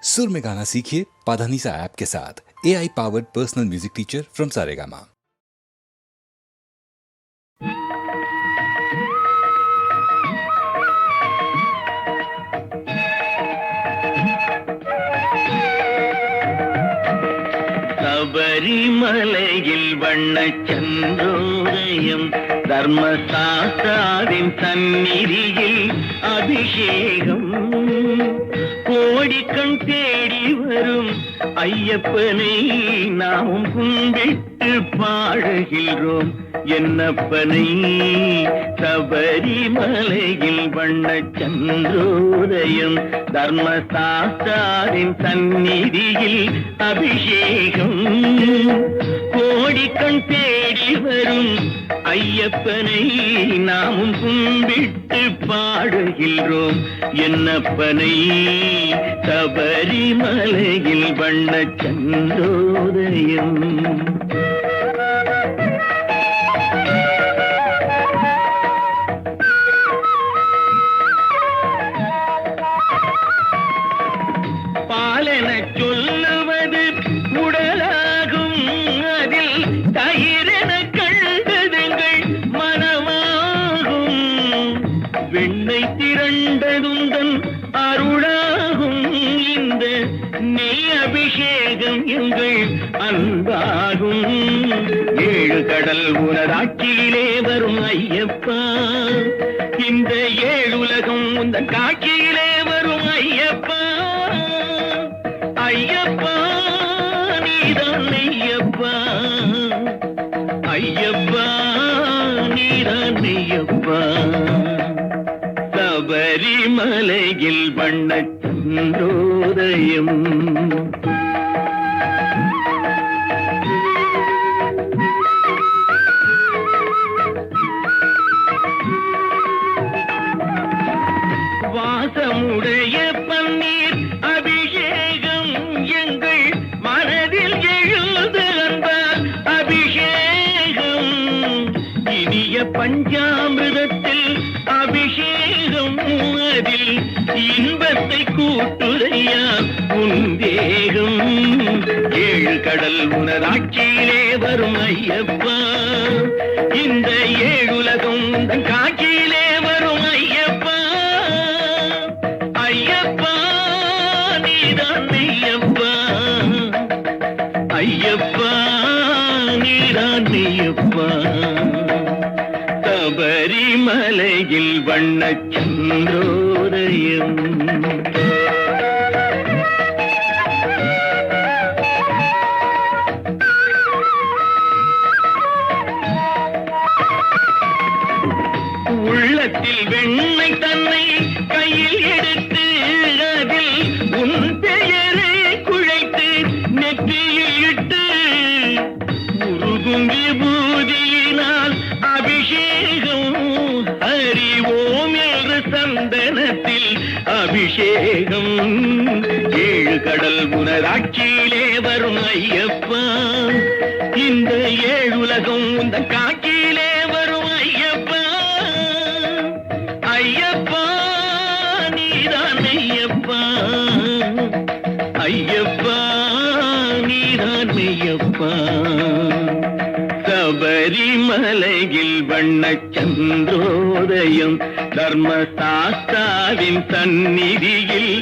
सुर में गाना सीखिए पाधानीसा ऐप के साथ। AI powered personal music teacher from Saregama. ശബരിമലയിൽ വണ്ണച്ചന്ദ്രോദയം ധർമ്മശാസ്താവിൻ സന്നിധിയിൽ അഭിഷേകം கோடிக்கண் தேடி வரும் ஐயப்பனை நாமும் கும்பிட்டு பாடுகிறோம் என்னப்பனை. சபரிமலையில் வண்ணச்சந்திரோதயம் தர்மசாஸ்தாவின் சந்நிதியில் அபிஷேகம் கோடிக்கண் தேடி வரும் ஐயப்பனை நாமும் கும்பிட்டு பாடுகிறோம் என்னப்பனை. சபரிமலையில் வண்ணச்சந்திரோதயம். பாலென சொல்லுவது உடலாகும், அதில் தயிரென கண்டதுங்கள் மனமாகும். வெண்ணை திரண்டதுந்தன் அருளாகும், இந்த நெய் அபிஷேகம் எங்கள் அன்பாகும். ஏழு கடல் உனதாட்சியிலே வரும் ஐயப்பா, இந்த ஏழுலகம் உந்தன் காட்சியிலே வரும் ஐயப்பா. ஐயப்பா நீதான் ஐயப்பா, ஐயப்பா நீதான் ஐயப்பா. சபரிமலையில் வண்ணச்சந்திரோதயம். வாசமுடைய பன்னீர் அபிஷேகம் எங்கள் மனதில் எழுந்து வந்தால் அபிஷேகம். இனிய பஞ்சாமிரத்தில் அபிஷேகம், அதில் இன்பத்தை கூட்டுரையா உந்தேகம். ஏழு கடல் உனதாட்சியிலே வரும் ஐயப்பா, இந்த ஏழுலகம் உந்தன் காட்சியிலே வரும் ஐயப்பா. ஐயப்பா நீதான் ஐயப்பா, ஐயப்பா நீதான் ஐயப்பா. சபரிமலையில் வண்ணச்சந்திரோதயம். உள்ளத்தில் வெண்ணை தன்னை கையில் எடுத்து, அதில் உன் பெயரை குழைத்து நெற்றியில் இட்டு, உருகும் விபூதியினால் அபிஷேகம். அறிவோம் என்று சந்தனத்தில் அபிஷேகம். ஏழு கடல் உனதாட்சியிலே வரும் ஐயப்பா, இந்த ஏழுலகம் உந்தன் காட்சியிலே வரும் ஐயப்பா. ஐயப்பா நீதான் ஐயப்பா, ஐயப்பா நீதான் ஐயப்பா. சபரிமலையில் வண்ணச்சந்திரோதயம் தர்மசாஸ்தாவின் சந்நிதியில்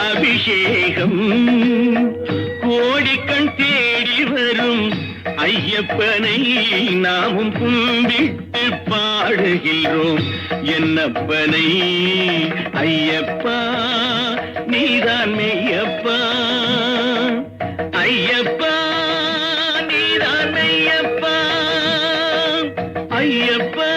அபிஷேகம் கோடிக்கண் தேடி வரும் ஐயப்பனை நாமும் கும்பிட்டு பாடுகிறோம் என்னப்பனை. ஐயப்பா நீதான் மெய்யப்பா, ஐயப்பா நீதான் மெய்யப்பா, ஐயப்பா